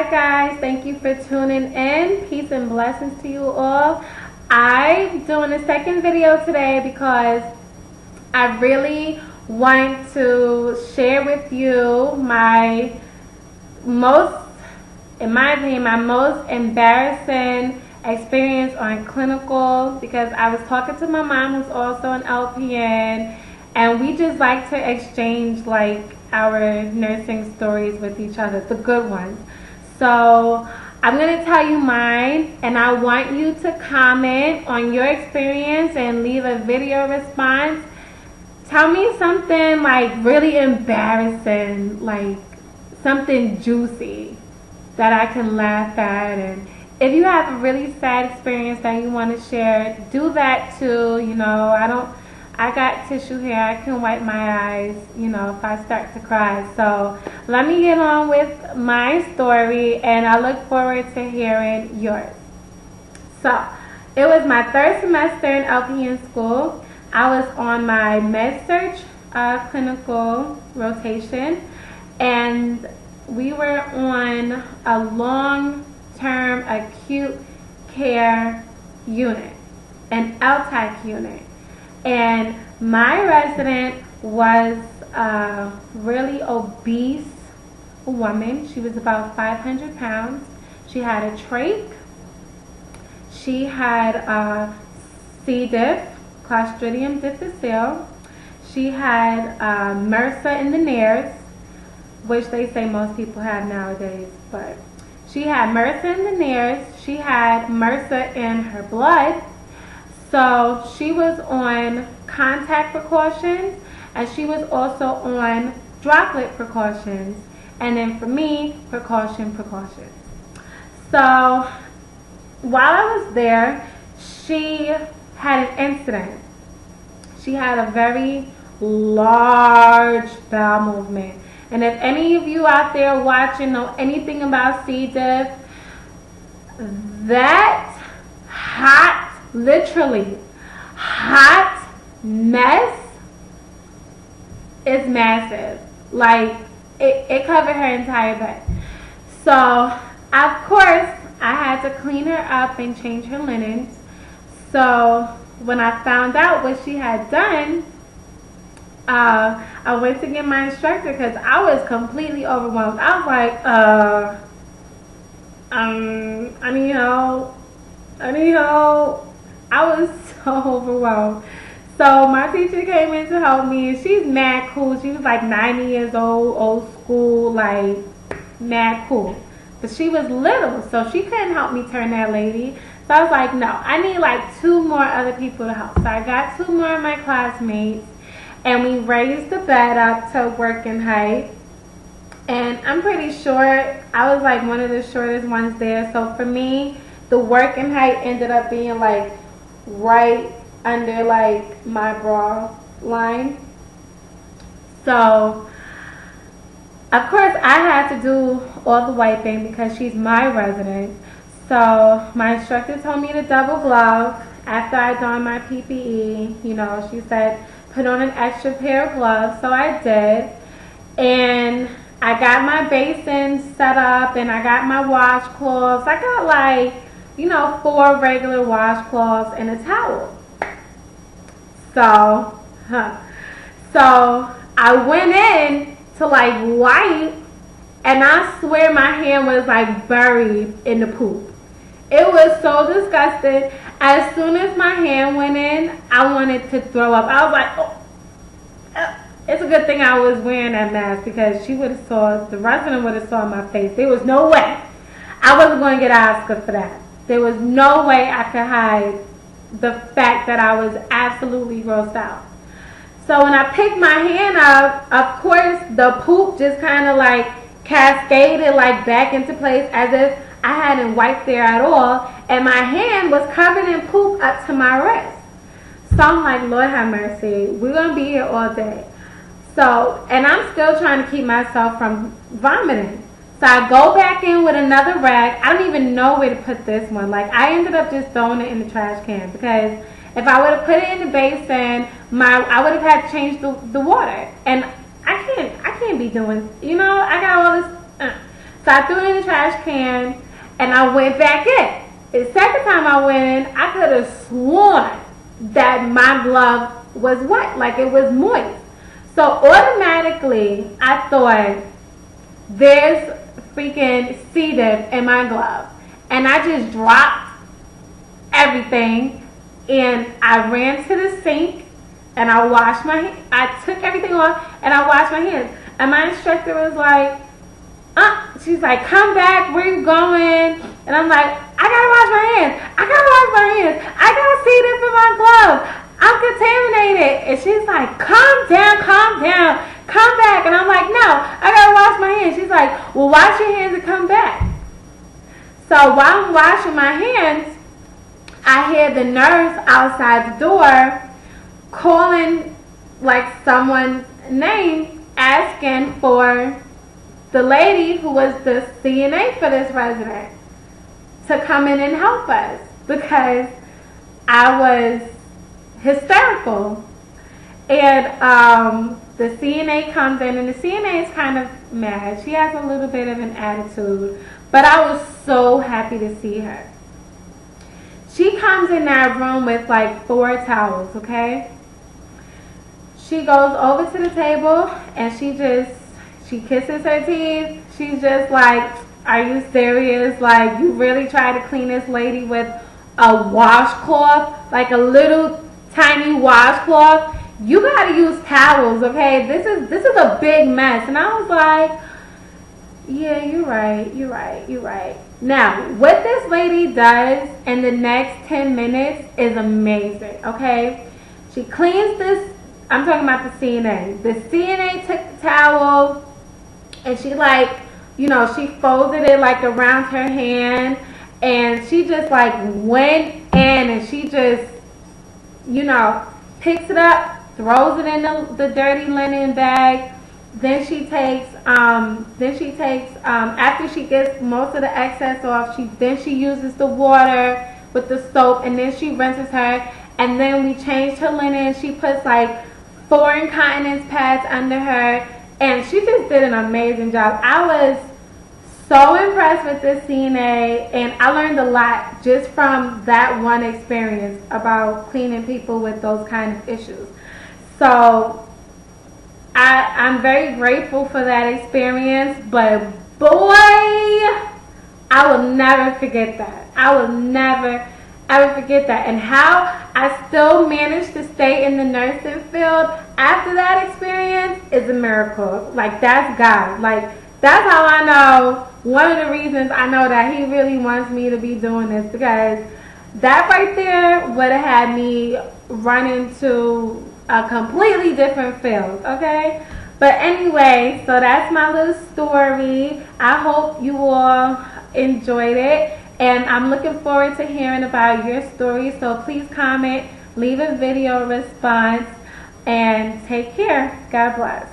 Hi guys, thank you for tuning in. Peace and blessings to you all. I'm doing a second video today because I really want to share with you my most, in my opinion, my most embarrassing experience on clinical, because I was talking to my mom who's also an LPN, and we just like to exchange like our nursing stories with each other, the good ones. So I'm going to tell you mine, and I want you to comment on your experience and leave a video response. Tell me something like really embarrassing, like something juicy that I can laugh at. And if you have a really sad experience that you want to share, do that too. You know, I got tissue here. I can wipe my eyes, you know, if I start to cry. So let me get on with my story, and I look forward to hearing yours. So it was my third semester in LPN school. I was on my med-surg clinical rotation, and we were on a long-term acute care unit, an LTAC unit. And my resident was a really obese woman. She was about 500 pounds. She had a trach. She had C. diff, Clostridium difficile. She had MRSA in the nares, which they say most people have nowadays. But she had MRSA in the nares. She had MRSA in her blood. So she was on contact precautions, and she was also on droplet precautions. And then for me, precautions. So while I was there, she had an incident. She had a very large bowel movement. And if any of you out there watching know anything about C. diff, that hot, literally hot mess is massive. Like it covered her entire bed. So of course I had to clean her up and change her linens. So when I found out what she had done, I went to get my instructor because I was completely overwhelmed. I was like, I need help. I was so overwhelmed. So my teacher came in to help me, and she's mad cool. She was like 90 years old school, like mad cool. But she was little, so she couldn't help me turn that lady. So I was like, no, I need like 2 more other people to help. So I got 2 more of my classmates, and we raised the bed up to working height. And I'm pretty short. I was like one of the shortest ones there. So for me, the working height ended up being like right under like my bra line. So of course I had to do all the wiping because she's my resident. So my instructor told me to double glove after I donned my PPE. You know, she said put on an extra pair of gloves. So I did. And I got my basin set up, and I got my washcloths. I got like, you know, 4 regular washcloths and a towel. So I went in to like wipe, and I swear my hand was like buried in the poop. It was so disgusting. As soon as my hand went in, I wanted to throw up. I was like, oh. It's a good thing I was wearing that mask, because she would have saw, the resident would have saw my face. There was no way. I wasn't going to get an Oscar for that. There was no way I could hide the fact that I was absolutely grossed out. So when I picked my hand up, of course, the poop just kind of like cascaded like back into place as if I hadn't wiped there at all. And my hand was covered in poop up to my wrist. So I'm like, Lord have mercy. We're going to be here all day. So, and I'm still trying to keep myself from vomiting. So I go back in with another rag. I don't even know where to put this one. Like, I ended up just throwing it in the trash can, because if I would have put it in the basin, I would have had to change the water. And I can't be doing, you know, I got all this. So I threw it in the trash can and I went back in. The second time I went in, I could have sworn that my glove was wet, like it was moist. So automatically I thought, there's freaking C. diff in my glove. And I just dropped everything and I ran to the sink and I washed my hands. I took everything off and I washed my hands. And my instructor was like, she's like, come back, where you going? And I'm like, I gotta wash my hands. I gotta wash my hands. I gotta see this in my glove. I'm contaminated. And she's like, calm down, come back. And I'm like, no, I gotta wash my hands. She's like, well, wash your hands and come back. So while I'm washing my hands, I hear the nurse outside the door calling like someone's name, asking for the lady who was the CNA for this resident to come in and help us because I was hysterical. And the CNA comes in, and the CNA is kind of mad. She has a little bit of an attitude, but I was so happy to see her. She comes in that room with like 4 towels, okay? She goes over to the table and she kisses her teeth. She's just like, are you serious? Like, you really try to clean this lady with a washcloth, like a little tiny washcloth? You gotta use towels, okay? This is a big mess. And I was like, yeah, you're right. Now, what this lady does in the next 10 minutes is amazing, okay? She cleans this, I'm talking about the CNA. The CNA took the towel and she like, you know, she folded it like around her hand and she just like went in and she just, you know, picks it up, throws it in the dirty linen bag. Then she takes, after she gets most of the excess off, then she uses the water with the soap and then she rinses her. And then we changed her linen. She puts like 4 incontinence pads under her. And she just did an amazing job. I was so impressed with this CNA, and I learned a lot just from that one experience about cleaning people with those kind of issues. So I'm very grateful for that experience, but boy, I will never forget that. I will never ever forget that. And how I still managed to stay in the nursing field after that experience is a miracle. Like, that's God. Like, that's how I know, one of the reasons I know that he really wants me to be doing this, because that right there would have had me run into a completely different field, okay? But anyway, so that's my little story. I hope you all enjoyed it, and I'm looking forward to hearing about your story. So please comment, leave a video response, and take care. God bless.